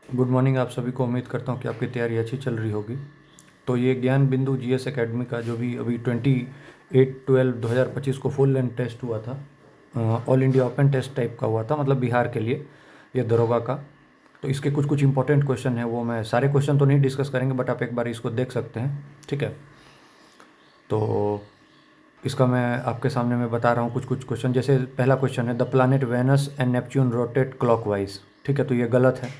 Good morning आप सभी को। उम्मीद करता हूँ कि आपकी तैयारी अच्छी चल रही होगी। तो ये ज्ञान बिंदु जीएस एकेडमी का जो भी अभी 28/12/2025 को फुल लेंथ टेस्ट हुआ था, all India open test type का हुआ था, मतलब बिहार के लिए, ये दरोगा का। तो इसके कुछ कुछ इंपॉर्टेंट क्वेश्चन हैं, वो मैं सारे क्वेश्चन तो नहीं डिस्कस करेंगे, बट आप एक बार इसको देख सकते हैं। ठीक है, तो इसका मैं आपके सामने मैं बता रहा हूँ कुछ कुछ क्वेश्चन। जैसे पहला क्वेश्चन है, the planet Venus and Neptune rotate clockwise. ठीक है, तो ये गलत है।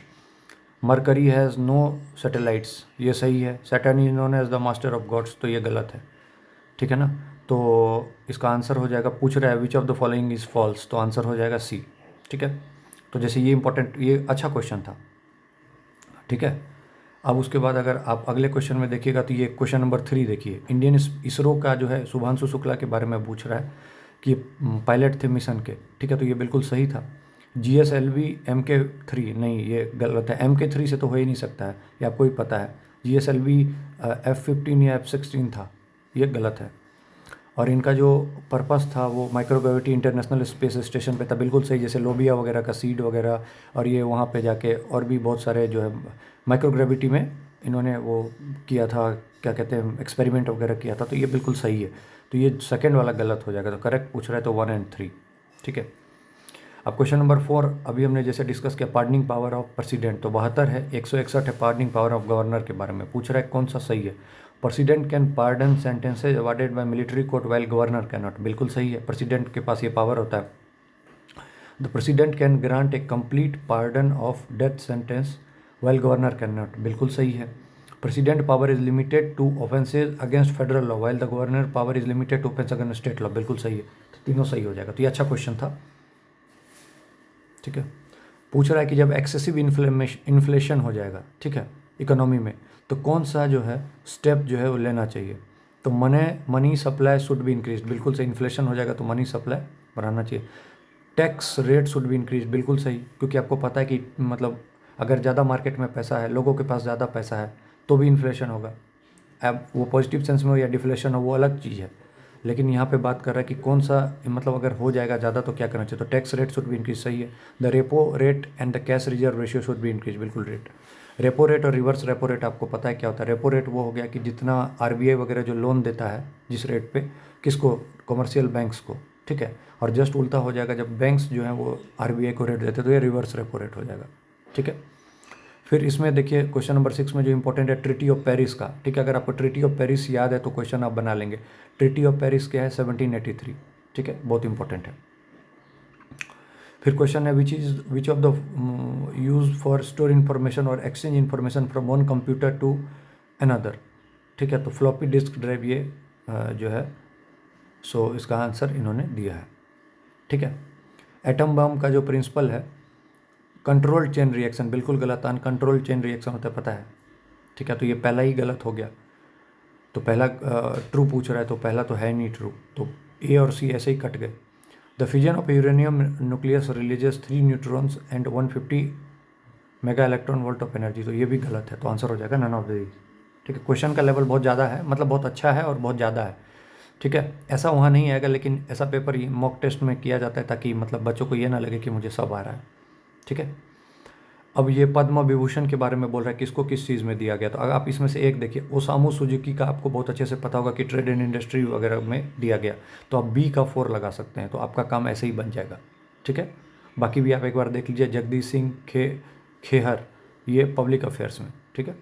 मरकरी हैज़ नो सैटेलाइट्स, ये सही है। Saturn is known as the master of gods, तो ये गलत है। ठीक है ना। तो इसका आंसर हो जाएगा, पूछ रहा है which of the following is false, तो आंसर हो जाएगा सी। ठीक है, तो जैसे ये इंपॉर्टेंट, ये अच्छा क्वेश्चन था। ठीक है, अब उसके बाद अगर आप अगले क्वेश्चन में देखिएगा तो ये क्वेश्चन नंबर 3 देखिए। इंडियन इसरो का जो है शुभांशु शुक्ला के बारे में पूछ रहा है कि पायलट थे मिशन के। ठीक है, तो ये बिल्कुल सही था। GSLV MK3, नहीं ये गलत है। MK3 से तो हो ही नहीं सकता है, ये आपको ही पता है। GSLV F15 या F16 था, ये गलत है। और इनका जो पर्पस था वो माइक्रोग्रेविटी इंटरनेशनल स्पेस स्टेशन पे था, बिल्कुल सही। जैसे लोबिया वगैरह का सीड वगैरह, और ये वहाँ पे जाके और भी बहुत सारे जो है माइक्रोग्रेविटी में इन्होंने वो किया था, क्या कहते हैं, एक्सपेरिमेंट वगैरह किया था, तो ये बिल्कुल सही है। तो ये सेकंड वाला गलत हो जाएगा, तो करेक्ट पूछ रहा है तो 1 और 3। ठीक है, अब क्वेश्चन नंबर 4, अभी हमने जैसे डिस्कस किया पार्डनिंग पावर ऑफ प्रेसिडेंट, तो 72 है। 161 है पार्डनिंग पावर ऑफ गवर्नर के बारे में पूछ रहा है, कौन सा सही है। President can pardon sentences awarded bye military court while governor cannot नॉट, बिल्कुल सही है। प्रेसिडेंट के पास ये पावर होता है। The president can grant a complete pardon of death sentence while governor cannot नॉट, बिल्कुल सही है। President power is limited to offences against federal law while the governor power is limited to offence against state law, बिल्कुल सही है। तो तीनों सही हो जाएगा, तो ये अच्छा क्वेश्चन था। ठीक है, पूछ रहा है कि जब एक्सेसिव इन्फ्लेशन हो जाएगा, ठीक है, इकोनॉमी में, तो कौन सा जो है स्टेप जो है वो लेना चाहिए। तो money supply should be increase, बिल्कुल सही। इन्फ्लेशन हो जाएगा तो मनी सप्लाई बढ़ाना चाहिए। Tax rate should be increase, बिल्कुल सही, क्योंकि आपको पता है कि मतलब अगर ज़्यादा मार्केट में पैसा है, लोगों के पास ज़्यादा पैसा है, तो भी इन्फ्लेशन होगा। अब वो पॉजिटिव सेंस में हो या डिफ्लेशन हो, वो अलग चीज़ है। लेकिन यहाँ पे बात कर रहा है कि कौन सा, मतलब अगर हो जाएगा ज़्यादा तो क्या करना चाहिए। तो tax rate should be increase, सही है। The repo rate and the cash reserve ratio should be increase, बिल्कुल रेट। रेपो रेट और रिवर्स रेपो रेट आपको पता है क्या होता है। रेपो रेट वो हो गया कि जितना RBI वगैरह जो लोन देता है, जिस रेट पे, किसको, कमर्शियल बैंक्स को। ठीक है, और जस्ट उल्टा हो जाएगा जब बैंक्स जो है वो RBI को रेट देते, तो ये रिवर्स रेपो रेट हो जाएगा। ठीक है, फिर इसमें देखिए क्वेश्चन नंबर 6 में जो इंपॉर्टेंट है ट्रीटी ऑफ पेरिस का। ठीक है, अगर आपको ट्रीटी ऑफ पेरिस याद है तो क्वेश्चन आप बना लेंगे। ट्रीटी ऑफ पेरिस क्या है, 1783। ठीक है, बहुत इंपॉर्टेंट है। फिर क्वेश्चन है which of the use for store information और exchange information from one computer to another. ठीक है, तो फ्लॉपी डिस्क ड्राइव ये जो है, सो इसका आंसर इन्होंने दिया है। ठीक है, एटम बम का जो प्रिंसिपल है, कंट्रोल चेन रिएक्शन, बिल्कुल गलत। अनकंट्रोल चेन रिएक्शन होता है, पता है। ठीक है, तो ये पहला ही गलत हो गया। तो पहला ट्रू पूछ रहा है, तो पहला तो है नहीं ट्रू, तो A और C ऐसे ही कट गए। The fission of uranium nucleus releases 3 neutrons and 150 mega electron volt of energy, तो ये भी गलत है, तो आंसर हो जाएगा नन ऑफ दीज। ठीक है, क्वेश्चन का लेवल बहुत ज़्यादा है, मतलब बहुत अच्छा है और बहुत ज़्यादा है। ठीक है, ऐसा वहाँ नहीं आएगा, लेकिन ऐसा पेपर मॉक टेस्ट में किया जाता है ताकि मतलब बच्चों को ये ना लगे कि मुझे सब आ रहा है। ठीक है, अब ये पद्म विभूषण के बारे में बोल रहा है, किसको किस चीज़ में दिया गया। तो अगर आप इसमें से एक देखिए, ओसामू सुजुकी का आपको बहुत अच्छे से पता होगा कि ट्रेड एंड इंडस्ट्री वगैरह में दिया गया, तो आप B का 4 लगा सकते हैं, तो आपका काम ऐसे ही बन जाएगा। ठीक है, बाकी भी आप एक बार देख लीजिए। जगदीश सिंह खेहर, ये पब्लिक अफेयर्स में। ठीक है,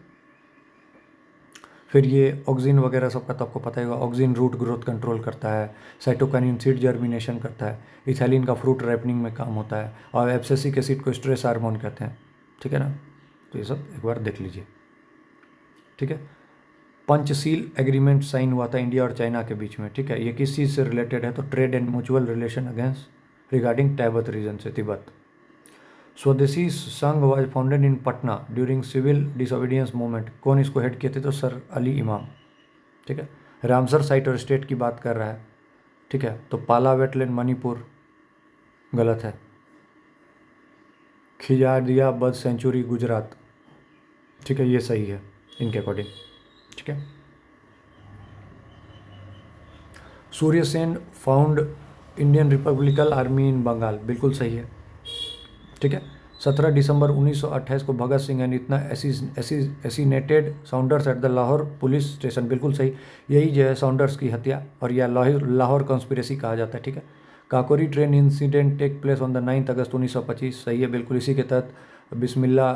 फिर ये ऑक्सिन वगैरह सबका तो आपको पता ही होगा। ऑक्सिन रूट ग्रोथ कंट्रोल करता है, साइटोकाइनिन सीड जर्मिनेशन करता है, इथाइलिन का फ्रूट रैपनिंग में काम होता है, और एब्सिसिक एसिड को स्ट्रेस हार्मोन कहते हैं। ठीक है ना, तो ये सब एक बार देख लीजिए। ठीक है, पंचशील एग्रीमेंट साइन हुआ था इंडिया और चाइना के बीच में। ठीक है, ये किस चीज़ से रिलेटेड है, तो trade and mutual relation against regarding Tibet region से, Tibet. Swadeshi Sangh was founded in Patna during civil disobedience movement, कौन इसको हेड किए थे, तो सर अली इमाम। ठीक है, रामसर साइट और स्टेट की बात कर रहा है। ठीक है, तो पाला वेटलैंड मणिपुर, गलत है। खिजादिया बर्ड सेंचुरी गुजरात, ठीक है, ये सही है इनके अकॉर्डिंग। ठीक है, Surya Sen found Indian republican army in Bengal, बिल्कुल सही है। ठीक है, 17 दिसंबर 1928 को भगत Singh and assassinated Saunders at the Lahore police station, बिल्कुल सही। यही जो है साउंडर्स की हत्या और यह लाहौर कॉन्स्पिरेसी कहा जाता है, ठीक है। Kakori train incident take place on the 9 August 1925, सही है बिल्कुल। इसी के तहत बिस्मिल्ला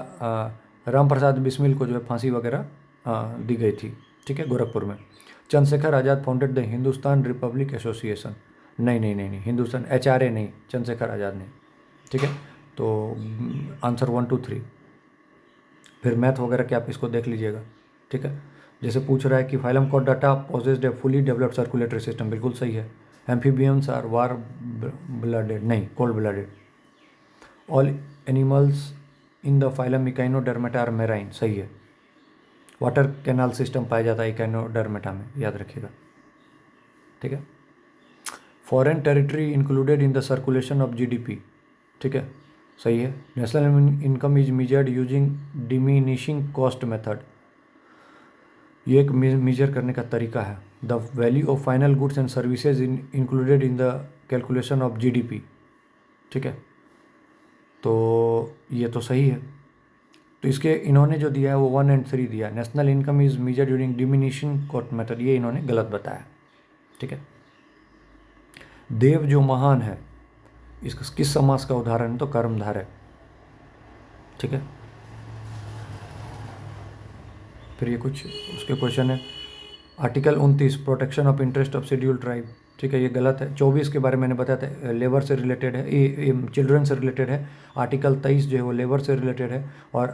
राम प्रसाद बिस्मिल को जो है फांसी वगैरह दी गई थी, ठीक है, गोरखपुर में। Chandrashekhar Azad founded the Hindustan republic association, नहीं, हिंदुस्तान HRA नहीं, चंद्रशेखर आज़ाद नहीं, ठीक है। तो आंसर 1 2 3। फिर मैथ वगैरह के आप इसको देख लीजिएगा, ठीक है। जैसे पूछ रहा है कि phylum chordata possessed a fully developed circulatory system, बिल्कुल सही है। एम्फीबियंस आर वार ब्लडेड, नहीं, cold blooded. All animals in the phylum echinodermata are marine, सही है। वाटर कैनाल सिस्टम पाया जाता है इकाइनोडर्मेटा में, याद रखिएगा, ठीक है। Foreign territory included in the circulation of GDP, ठीक है, सही है। National income is measured using diminishing cost method, ये एक मेजर करने का तरीका है। The value of final goods and services included in the calculation of GDP, ठीक है। तो ये तो सही है। तो इसके इन्होंने जो दिया है वो 1 और 3 दिया। National income is measured during diminishing cost method, ये इन्होंने गलत बताया, ठीक है। देव जो महान है, इसका किस समास का उदाहरण है? तो कर्मधारय है, ठीक है। फिर ये कुछ उसके क्वेश्चन है। Article 29 protection of interest of schedule tribe, ठीक है, ये गलत है। 24 के बारे में मैंने बताया था, लेबर से रिलेटेड है, ये चिल्ड्रन से रिलेटेड है। आर्टिकल 23 जो है वो लेबर से रिलेटेड है। और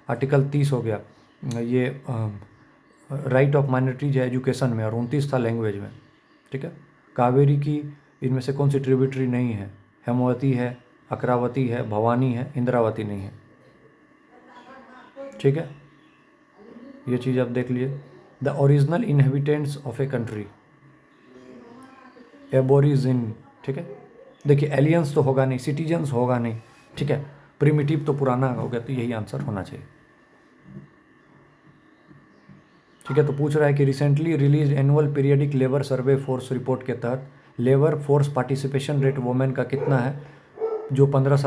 आर्टिकल 30 हो गया ये राइट ऑफ माइनॉरिटीज है एजुकेशन में, और 29 था लैंग्वेज में, ठीक है। कावेरी की इनमें से कौन सी ट्रिब्यूटरी नहीं है? हेमवती है, अकरावती है, भवानी है, इंद्रावती नहीं है, ठीक है। ये चीज़ आप देख लिए। The original inhabitants of a country, aborigine, ठीक है। देखिए एलियंस तो होगा नहीं, सिटीजन्स होगा नहीं, ठीक है। प्रिमिटिव तो पुराना हो गया, तो यही आंसर होना चाहिए, ठीक है। तो पूछ रहा है कि recently release annual periodic labour survey force report के तहत labour force participation rate women का कितना है जो 15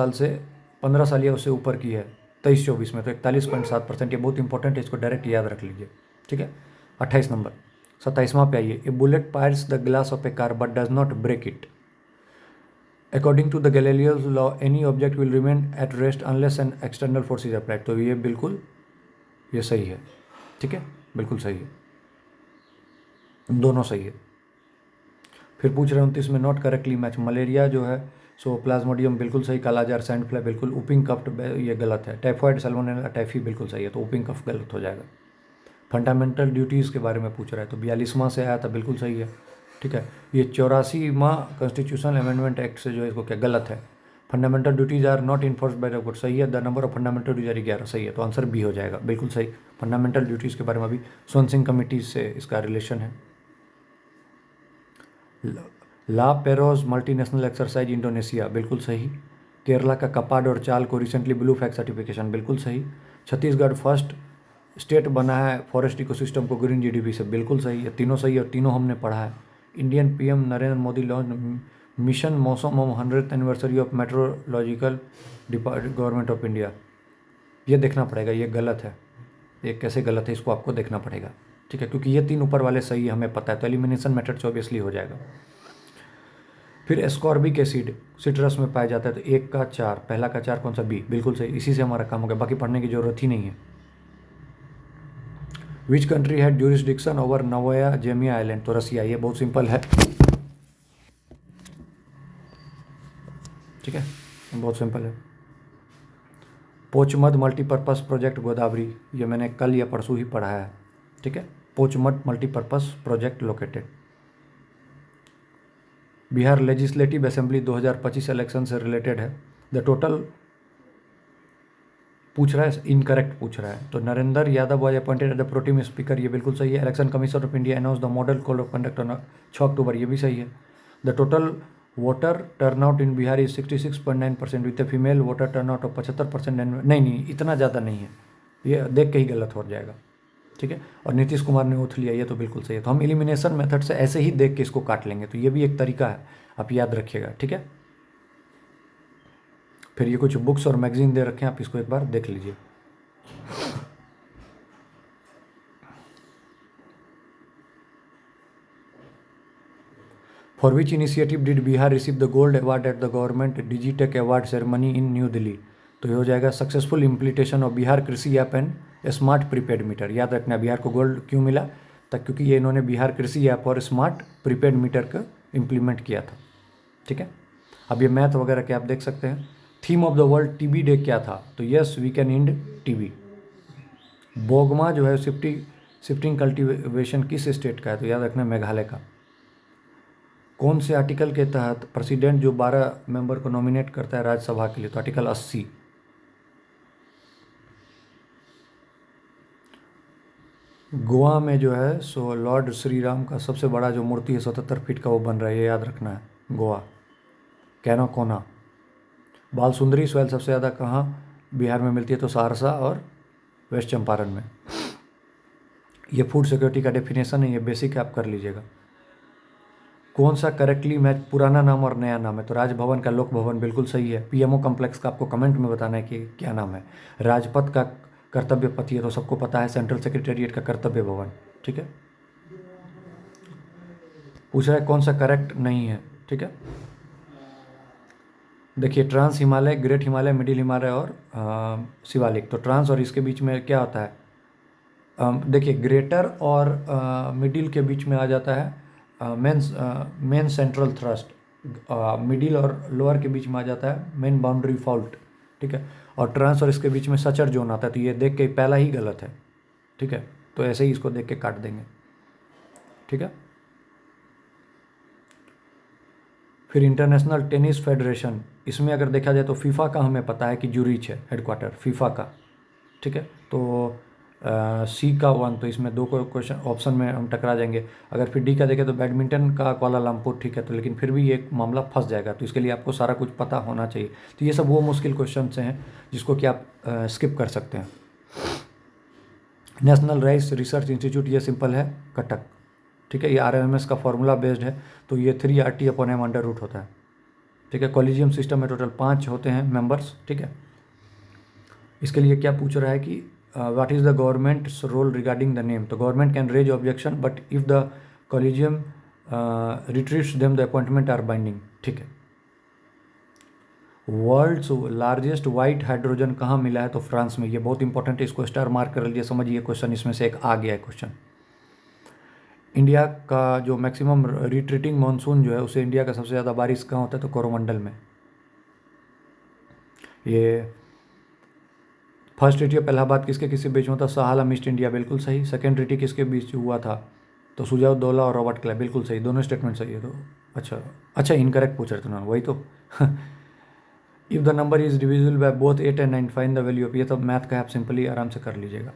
साल या उससे ऊपर की है 23-24 में? तो 41.7%। ये बहुत इंपॉर्टेंट है, इसको डायरेक्ट याद रख लीजिए, ठीक है। 28 नंबर। 27वां पे आइए। A bullet fires the glass of a car but does not break it. According to the Galileo's law any object will remain at rest unless an external force is applied. तो ये बिल्कुल ये सही है, ठीक है, बिल्कुल सही है, दोनों सही है। फिर पूछ रहे हैं 29 में नॉट करेक्टली मैच। मलेरिया जो है सो प्लाज्मोडियम बिल्कुल सही, कालाजार सैंड फ्लाई बिल्कुल, ऊपिंग कफ ये गलत है, टाइफॉइड सैल्मोनेला टाइफी बिल्कुल सही है, तो ऊपिंग कफ गलत हो जाएगा। फंडामेंटल ड्यूटीज़ के बारे में पूछ रहा है, तो 42वां से आया था, बिल्कुल सही है, ठीक है। ये 84वां कॉन्स्टिट्यूशनल अमेंडमेंट एक्ट से जो है इसको क्या गलत है। Fundamental duties are not enforce by the court, सही है। The number of fundamental duties are 11, सही है, तो आंसर बी हो जाएगा, बिल्कुल सही। फंडामेंटल ड्यूटीज़ के बारे में अभी सोन सिंह कमिटी से इसका रिलेशन है। ला पेरोज मल्टीनेशनल एक्सरसाइज इंडोनेशिया, बिल्कुल सही। केरला का कपाड और चाल को रिसेंटली ब्लू फ्लैग सर्टिफिकेशन, बिल्कुल सही। छत्तीसगढ़ फर्स्ट स्टेट बना है फॉरेस्ट इकोसिस्टम को ग्रीन GDP से, बिल्कुल सही है। तीनों सही और तीनों हमने पढ़ा है। Indian PM Narendra Modi launch mission Mausam of 100th anniversary of meteorological government of India. ये देखना पड़ेगा, ये गलत है, ये कैसे गलत है इसको आपको देखना पड़ेगा, ठीक है, क्योंकि ये 3 ऊपर वाले सही है, हमें पता है, तो एलिमिनेशन मेथड से ऑब्वियसली हो जाएगा। फिर एस्कॉर्बिक एसिड सिट्रस में पाया जाता है, तो 1 का 4, पहला का 4 कौन सा? बी, बिल्कुल सही। इसी से हमारा काम हो गया, बाकी पढ़ने की जरूरत ही नहीं है। Which country had jurisdiction over Novaya Zemlya island? तो रसिया, ये बहुत सिंपल है, ठीक है, बहुत सिंपल है। पोचमद मल्टीपर्पज़ प्रोजेक्ट गोदावरी, ये मैंने कल या परसों ही पढ़ा है, ठीक है। Pochampad multipurpose project located. Bihar legislative assembly 2025 election से रिलेटेड है। द टोटल पूछ रहा है, इनकरेक्ट पूछ रहा है, तो Narendra Yadav was appointed as the protem speaker, ये बिल्कुल सही है। Election commission of India announce the model code of conduct on 6 October, ये भी सही है। The total voter turnout in Bihar is 66.9% with a female voter turnout of 75%। नहीं, इतना ज़्यादा नहीं है, ये देख के ही गलत हो जाएगा, ठीक है। और नीतीश कुमार ने ओथ लिया, ये तो बिल्कुल सही है। तो हम एलिमिनेशन मेथड से ऐसे ही देख के इसको काट लेंगे, तो ये भी एक तरीका है, आप याद रखिएगा, ठीक है। फिर ये कुछ बुक्स और मैगजीन दे रखे हैं, आप इसको एक बार देख लीजिए। For which initiative did Bihar receive the gold award at the government Digitek award ceremony in new Delhi? तो ये हो जाएगा सक्सेसफुल इम्प्लीमेंटेशन ऑफ बिहार कृषि app and smart prepaid meter. याद रखना बिहार को गोल्ड क्यों मिला, तक क्योंकि ये इन्होंने बिहार कृषि ऐप और स्मार्ट प्रीपेड मीटर का इम्प्लीमेंट किया था। ठीक है, अब ये मैथ वगैरह के आप देख सकते हैं। Theme of the world TB day क्या था? तो yes we can end TB. बोगमा जो है शिफ्टिंग कल्टीवेशन किस स्टेट का है? तो याद रखना मेघालय का। कौन से आर्टिकल के तहत प्रेसिडेंट जो 12 मेंबर को नॉमिनेट करता है राज्यसभा के लिए? तो आर्टिकल 80। गोवा में जो है सो लॉर्ड श्री राम का सबसे बड़ा जो मूर्ति है 77 फीट का वो बन रहा है, ये याद रखना है। गोवा। कैनो कोना। बाल सुंदरी सोयल सबसे ज़्यादा कहाँ बिहार में मिलती है? तो सहरसा और वेस्ट चंपारण में। ये फूड सिक्योरिटी का डेफिनेशन है, ये बेसिक है, आप कर लीजिएगा। कौन सा करेक्टली मैच पुराना नाम और नया नाम है? तो राजभवन का लोक भवन बिल्कुल सही है। पीएमओ कॉम्प्लेक्स का आपको कमेंट में बताना है कि क्या नाम है। राजपथ का कर्तव्य पथ ये तो सबको पता है, सेंट्रल सेक्रेटेरिएट का कर्तव्य भवन। ठीक है, पूछ रहा है कौन सा करेक्ट नहीं है। ठीक है, देखिए trans Himalaya, great Himalaya, middle Himalaya और शिवालिक। तो ट्रांस और इसके बीच में क्या होता है? देखिए ग्रेटर और मिडिल के बीच में आ जाता है मेन सेंट्रल थ्रस्ट। मिडिल और लोअर के बीच में आ जाता है मेन बाउंड्री फॉल्ट। ठीक है, और ट्रांस और इसके बीच में सचर जोन आता है। तो ये देख के पहला ही गलत है। ठीक है, तो ऐसे ही इसको देख के काट देंगे। ठीक है, फिर इंटरनेशनल टेनिस फेडरेशन, इसमें अगर देखा जाए तो फीफा का हमें पता है कि ज्यूरिच है हेडक्वार्टर फीफा का। ठीक है, तो सी का 1, तो इसमें 2 क्वेश्चन ऑप्शन में हम टकरा जाएंगे। अगर फिर डी का देखें तो बैडमिंटन का कुआलालंपुर। ठीक है, तो लेकिन फिर भी ये मामला फंस जाएगा, तो इसके लिए आपको सारा कुछ पता होना चाहिए। तो ये सब वो मुश्किल क्वेश्चन हैं जिसको कि आप स्किप कर सकते हैं। नेशनल राइस रिसर्च इंस्टीट्यूट, ये सिंपल है, कटक। ठीक है, ये RMS का फॉर्मूला बेस्ड है, तो ये 3RT/m अंडर रूट होता है। ठीक है, कॉलेजियम सिस्टम में टोटल 5 होते हैं मेंबर्स। ठीक है, इसके लिए क्या पूछ रहा है कि what is the government's role regarding the name? तो government can raise objection but if the collegium reiterates them the appointment are binding. ठीक है, वर्ल्ड्स लार्जेस्ट वाइट हाइड्रोजन कहाँ मिला है? तो फ्रांस में। ये बहुत इंपॉर्टेंट है, इसको स्टार मार्क कर लीजिए, समझिए क्वेश्चन इसमें से एक आ गया है क्वेश्चन। इंडिया का जो मैक्सिमम रिट्रीटिंग मानसून जो है उसे इंडिया का सबसे ज़्यादा बारिश कहाँ होता है? तो कोरोमंडल में। ये फर्स्ट ट्रीटी ऑफ इलाहाबाद किसके किसके बीच में था? सहालम ईस्ट इंडिया, बिल्कुल सही। सेकेंड ट्रीटी किसके बीच हुआ था? तो सुजाउद्दौला और रॉबर्ट क्लाइव, बिल्कुल सही। दोनों स्टेटमेंट सही है। तो अच्छा इनकरेक्ट पूछ रहे थे ना, वही तो। If the number is divisible by both 8 and 9 find the value of. ये तो मैथ का है, आप सिंपली आराम से कर लीजिएगा।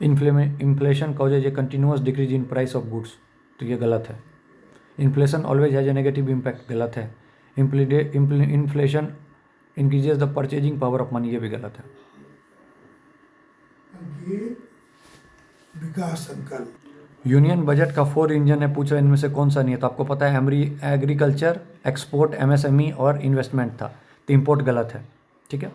Inflation causes A continuous decrease in price of goods, तो ये गलत है। Inflation always has a negative impact, गलत है। Inflation increases the purchasing power of money, ये भी गलत है। विकास संकल्प यूनियन बजट का 4 इंजन है, पूछ रहे इनमें से कौन सा नहीं है? तो आपको पता है एग्रीकल्चर, एक्सपोर्ट, MSME और इन्वेस्टमेंट था, तो इम्पोर्ट गलत है। ठीक है,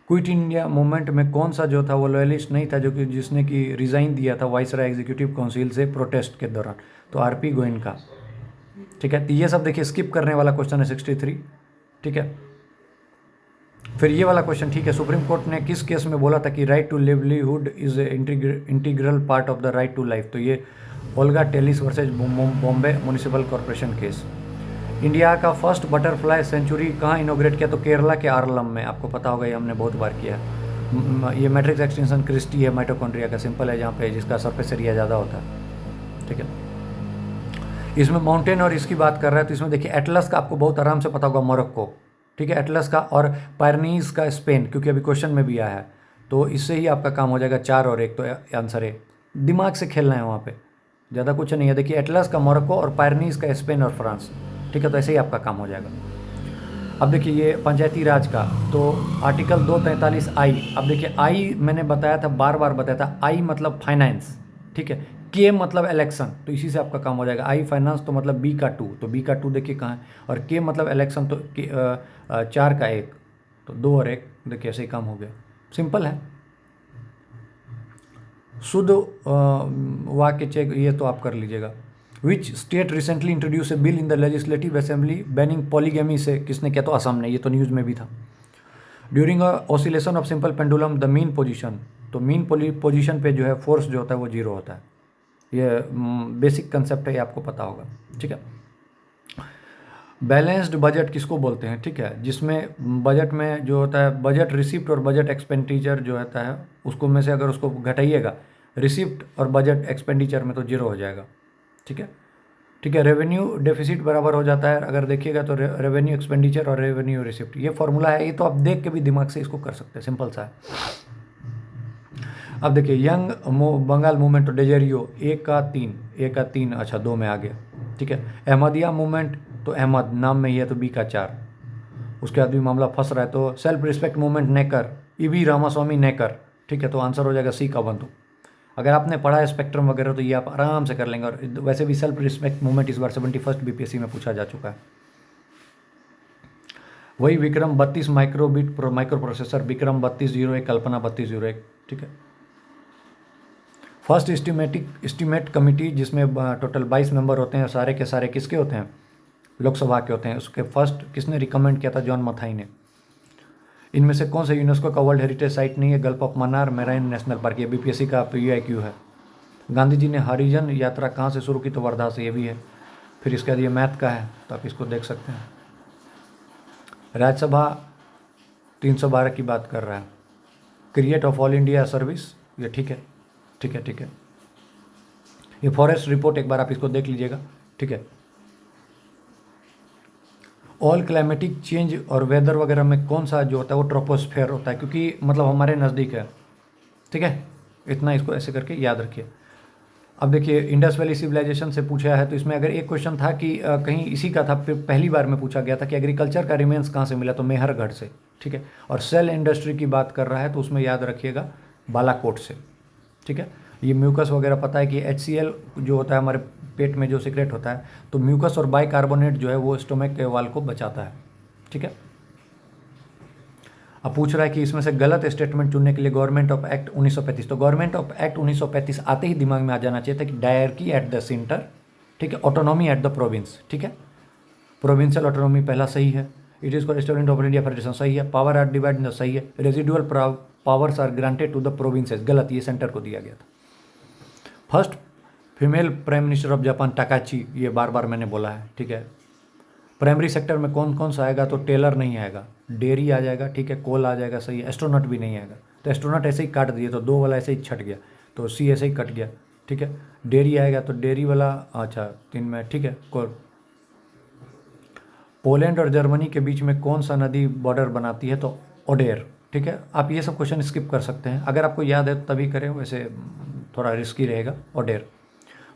क्विट इंडिया मूवमेंट में कौन सा जो था वो लॉयलिस्ट नहीं था, जो कि जिसने कि रिज़ाइन दिया था वाइसराय एग्जीक्यूटिव काउंसिल से प्रोटेस्ट के दौरान? तो RP गोयनका। ठीक है, तो ये सब देखिए स्किप करने वाला क्वेश्चन है 63। ठीक है, फिर ये वाला क्वेश्चन ठीक है। सुप्रीम कोर्ट ने किस केस में बोला था कि right to livelihood is integral part of the right to life? तो ये Olga Tellis versus Bombay municipal corporation case. India का फर्स्ट बटरफ्लाई सेंचुरी कहाँ इनोग्रेट किया? तो केरला के आरलम में, आपको पता होगा, ये हमने बहुत बार किया है। ये मैट्रिक्स एक्सटेंशन क्रिस्टी है माइटोकॉन्ड्रिया का, सिंपल है, जहाँ पे जिसका सरफेस एरिया ज़्यादा होता है। ठीक है, इसमें माउंटेन और इसकी बात कर रहा है, तो इसमें देखिए एटलस का आपको बहुत आराम से पता होगा, मोरक्को। ठीक है, एटलस का, और पायरनीज का स्पेन, क्योंकि अभी क्वेश्चन में भी आया है, तो इससे ही आपका काम हो जाएगा। 4 और 1, तो आंसर है। दिमाग से खेलना है वहाँ पे, ज़्यादा कुछ नहीं है। देखिए एटलस का मोरक्को और पायरनीज का स्पेन और फ्रांस। ठीक है, तो ऐसे ही आपका काम हो जाएगा। अब देखिए ये पंचायती राज का, तो आर्टिकल 243 आई। अब देखिए आई मैंने बताया था, बार बार बताया था, आई मतलब फाइनेंस। ठीक है, के मतलब इलेक्शन, तो इसी से आपका काम हो जाएगा। आई फाइनेंस तो मतलब बी का 2, तो बी का 2 देखिए कहाँ है, और के मतलब इलेक्शन तो के 4 का 1, तो 2 और 1 देखिए ऐसे ही काम हो गया। सिंपल है। शुद्ध वाक्य चेक ये तो आप कर लीजिएगा। Which state recently introduce A bill in the legislative assembly banning polygamy, से किसने किया, तो असम ने, ये तो न्यूज़ में भी था। During oscillation of simple pendulum the mean position, तो मीन पोजीशन पे जो है फोर्स जो होता है वो 0 होता है। ये बेसिक कंसेप्ट है, ये आपको पता होगा, ठीक है। बैलेंस्ड बजट किसको बोलते हैं, ठीक है, जिसमें बजट में जो होता है बजट रिसिप्ट और बजट एक्सपेंडिचर जो होता है उसको में से अगर उसको घटाइएगा रिसिप्ट और बजट एक्सपेंडिचर में तो 0 हो जाएगा, ठीक है। ठीक है, रेवेन्यू डेफिसिट बराबर हो जाता है अगर देखिएगा तो रेवेन्यू एक्सपेंडिचर और रेवेन्यू रिसिप्ट, ये फॉर्मूला है, ये तो आप देख के भी दिमाग से इसको कर सकते हैं, सिंपल सा है। अब देखिए यंग बंगाल मूवमेंट तो डेजेरियो 1 का 3, अच्छा 2 में आ गया, ठीक है। अहमदिया मूवमेंट तो अहमद नाम में ही है तो बी का 4, उसके बाद भी मामला फंस रहा है तो self respect movement Naicker, EV Ramasamy Naicker, ठीक है, तो आंसर हो जाएगा सी का 1। तो अगर आपने पढ़ा है स्पेक्ट्रम वगैरह तो ये आप आराम से कर लेंगे, और वैसे भी सेल्फ रिस्पेक्ट मूवमेंट इस बार 71st बीपीएससी में पूछा जा चुका है। वही विक्रम 32 माइक्रोबिट माइक्रो प्रोसेसर, विक्रम 3201, कल्पना 3201, ठीक है। फर्स्ट एस्टीमेट कमेटी जिसमें टोटल 22 मेंबर होते हैं, सारे के सारे किसके होते हैं, लोकसभा के होते हैं, उसके फर्स्ट किसने रिकमेंड किया था, जॉन मथाई ने। इनमें से कौन सा यूनेस्को का वर्ल्ड हेरिटेज साइट नहीं है, gulf of Mannar marine national park, ये बीपीएससी का PYQ है। गांधी जी ने हरिजन यात्रा कहाँ से शुरू की, तो वर्धा से, ये भी है। फिर इसके बाद ये मैथ का है तो आप इसको देख सकते हैं। राज्यसभा 312 की बात कर रहा है। Create of all India service, ये ठीक है, ठीक है, ठीक है। ये फॉरेस्ट रिपोर्ट एक बार आप इसको देख लीजिएगा, ठीक है। ऑल क्लाइमेटिक चेंज और वेदर वगैरह में कौन सा जो होता है वो ट्रोपोस्फेयर होता है, क्योंकि मतलब हमारे नज़दीक है, ठीक है। इतना इसको ऐसे करके याद रखिए। अब देखिए इंडस वैली सिविलाइजेशन से पूछा है, तो इसमें अगर एक क्वेश्चन था कि कहीं इसी का था, पहली बार में पूछा गया था कि एग्रीकल्चर का रिमेन्स कहाँ से मिला, तो मेहरगढ़ से, ठीक है। और सेल इंडस्ट्री की बात कर रहा है तो उसमें याद रखिएगा बालाकोट से, ठीक है। ये म्यूकस वगैरह पता है कि HCl जो होता है हमारे पेट में जो सीक्रेट होता है, तो म्यूकस और बाइकार्बोनेट जो है वो स्टोमक के वाल को बचाता है, ठीक है। अब पूछ रहा है कि इसमें से गलत स्टेटमेंट चुनने के लिए गवर्नमेंट ऑफ एक्ट 1935, तो गवर्नमेंट ऑफ एक्ट 1935 आते ही दिमाग में आ जाना चाहिए था कि डायरकी एट द सेंटर, ठीक है, ऑटोनॉमी एट द प्रोविंस, ठीक है। प्रोविंशियल ऑटोनॉमी पहला सही है। It is constituent of India federation सही है। पावर आर डिवाइड सही है। Residual powers are granted to the provinces, गलत, ये सेंटर को दिया गया था। First female prime minister of Japan Takaichi, ये बार बार मैंने बोला है, ठीक है। प्राइमरी सेक्टर में कौन कौन सा आएगा, तो टेलर नहीं आएगा, डेयरी आ जाएगा, ठीक है, कोल आ जाएगा, सही है। एस्ट्रोनॉट भी नहीं आएगा, तो एस्ट्रोनॉट ऐसे ही काट दिए, तो 2 वाला ऐसे ही छट गया, तो सी ऐसे ही कट गया, ठीक है। डेयरी आएगा तो डेयरी वाला, अच्छा 3 में, ठीक है। कोल। पोलैंड और जर्मनी के बीच में कौन सा नदी बॉर्डर बनाती है, तो ओडेर, ठीक है। आप ये सब क्वेश्चन स्किप कर सकते हैं, अगर आपको याद है तभी करें, वैसे थोड़ा रिस्की रहेगा। ओडेर।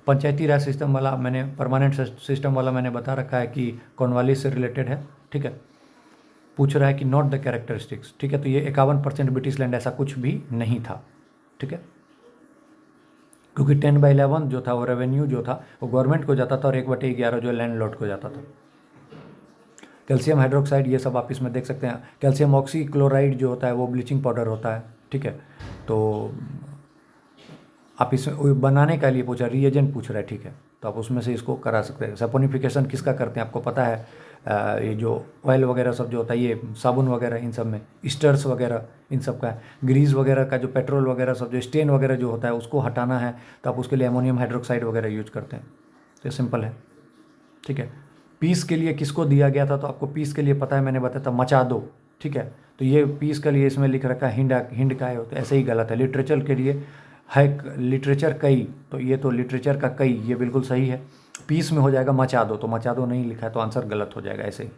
पंचायती राज सिस्टम वाला मैंने, परमानेंट सिस्टम वाला मैंने बता रखा है कि कॉर्नवालिस से रिलेटेड है, ठीक है। पूछ रहा है कि नॉट द कैरेक्टरिस्टिक्स, ठीक है, तो ये 51% ब्रिटिश लैंड ऐसा कुछ भी नहीं था, ठीक है। क्योंकि 10/11 जो था वो रेवेन्यू जो था वो गवर्नमेंट को जाता था, और 1/11 जो लैंड लॉर्ड को जाता था। कैल्शियम हाइड्रोक्साइड ये सब आप इसमें देख सकते हैं। कैल्शियम ऑक्सी क्लोराइड जो होता है वो ब्लीचिंग पाउडर होता है, ठीक है। तो आप इसमें बनाने के लिए पूछा, रिएजेंट पूछ रहा है, ठीक है, तो आप उसमें से इसको करा सकते हैं। सपोनिफिकेशन किसका करते हैं आपको पता है, ये जो ऑयल वगैरह सब जो होता है, ये साबुन वगैरह इन सब में, स्टर्स वगैरह इन सब का, ग्रीस वगैरह का जो पेट्रोल वगैरह सब जो स्टेन वगैरह जो होता है उसको हटाना है, तो आप उसके लिए अमोनियम हाइड्रोक्साइड वगैरह यूज करते हैं, तो सिंपल है, ठीक है। पीस के लिए किसको दिया गया था, तो आपको पीस के लिए पता है, मैंने बताया था मचादो, ठीक है। तो ये पीस के लिए इसमें लिख रखा है हिंड का है, तो ऐसे ही गलत है। लिटरेचर के लिए है लिटरेचर कई, तो ये तो लिटरेचर का कई, ये बिल्कुल सही है। पीस में हो जाएगा मचादो, तो मचादो नहीं लिखा है तो आंसर गलत हो जाएगा, ऐसे ही,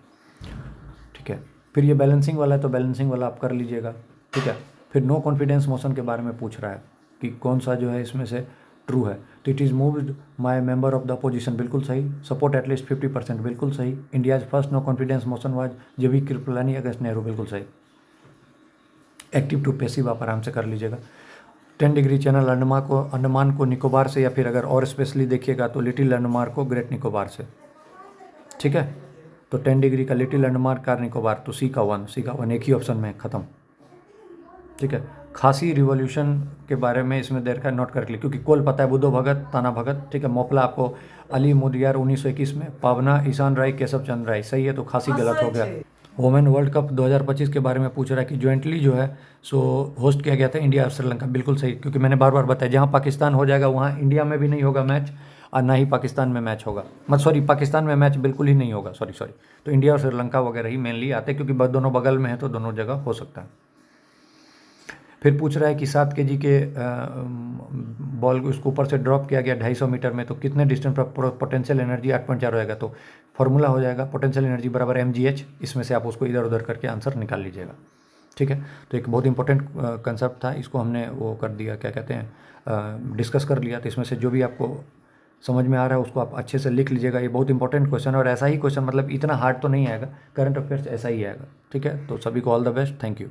ठीक है। फिर ये बैलेंसिंग वाला है, तो बैलेंसिंग वाला आप कर लीजिएगा, ठीक है। फिर नो कॉन्फिडेंस मोशन के बारे में पूछ रहा है कि कौन सा जो है इसमें से ट्रू है, तो it is moved my member of the opposition, बिल्कुल सही। सपोर्ट एटलीस्ट 50%, बिल्कुल सही। India's first no confidence motion was JB Kripalani against Nehru, बिल्कुल सही। एक्टिव टू पैसिव आप आराम से कर लीजिएगा। 10 डिग्री चैनल अंडमान को निकोबार से, या फिर अगर और स्पेशली देखिएगा तो लिटिल अंडमान को ग्रेट निकोबार से। ठीक है, तो 10 डिग्री का लिटिल अंडमान कार निकोबार, तो सी का वन एक ही ऑप्शन में ख़त्म। ठीक है, खासी रिवॉल्यूशन के बारे में इसमें देर का नोट कर ली, क्योंकि कोल पता है बुद्धो भगत, ताना भगत। ठीक है, मोपला आपको अली मुदलियार 1921 में, पावना ईशान राय, केशव चंद्र राय, सही है, तो खासी गलत हो गया। वोमेन वर्ल्ड कप 2025 के बारे में पूछ रहा है कि ज्वाइंटली जो है सो होस्ट किया गया था इंडिया और श्रीलंका। बिल्कुल सही, क्योंकि मैंने बार बार बताया जहाँ पाकिस्तान हो जाएगा वहाँ इंडिया में भी नहीं होगा मैच, और ना ही पाकिस्तान में मैच होगा, पाकिस्तान में मैच बिल्कुल ही नहीं होगा, सॉरी। तो इंडिया और श्रीलंका वगैरह ही मेनली आते हैं, क्योंकि दोनों बगल में है तो दोनों जगह हो सकता है। फिर पूछ रहा है कि 7 kg के बॉल को उसको ऊपर से ड्रॉप किया गया 250 मीटर में, तो कितने डिस्टेंस पर पोटेंशियल एनर्जी 8.4 होएगा। तो फॉर्मूला हो जाएगा पोटेंशियल एनर्जी बराबर mgh, इसमें से आप उसको इधर उधर करके आंसर निकाल लीजिएगा। ठीक है, तो एक बहुत इंपॉर्टेंट कंसेप्ट था, इसको हमने वो कर दिया, क्या कहते हैं, डिस्कस कर लिया। तो इसमें से जो भी आपको समझ में आ रहा है उसको आप अच्छे से लिख लीजिएगा। ये बहुत इंपॉर्टेंट क्वेश्चन है, और ऐसा ही क्वेश्चन, मतलब इतना हार्ड तो नहीं आएगा, करंट अफेयर्स ऐसा ही आएगा। ठीक है, तो सभी को all the best, thank you.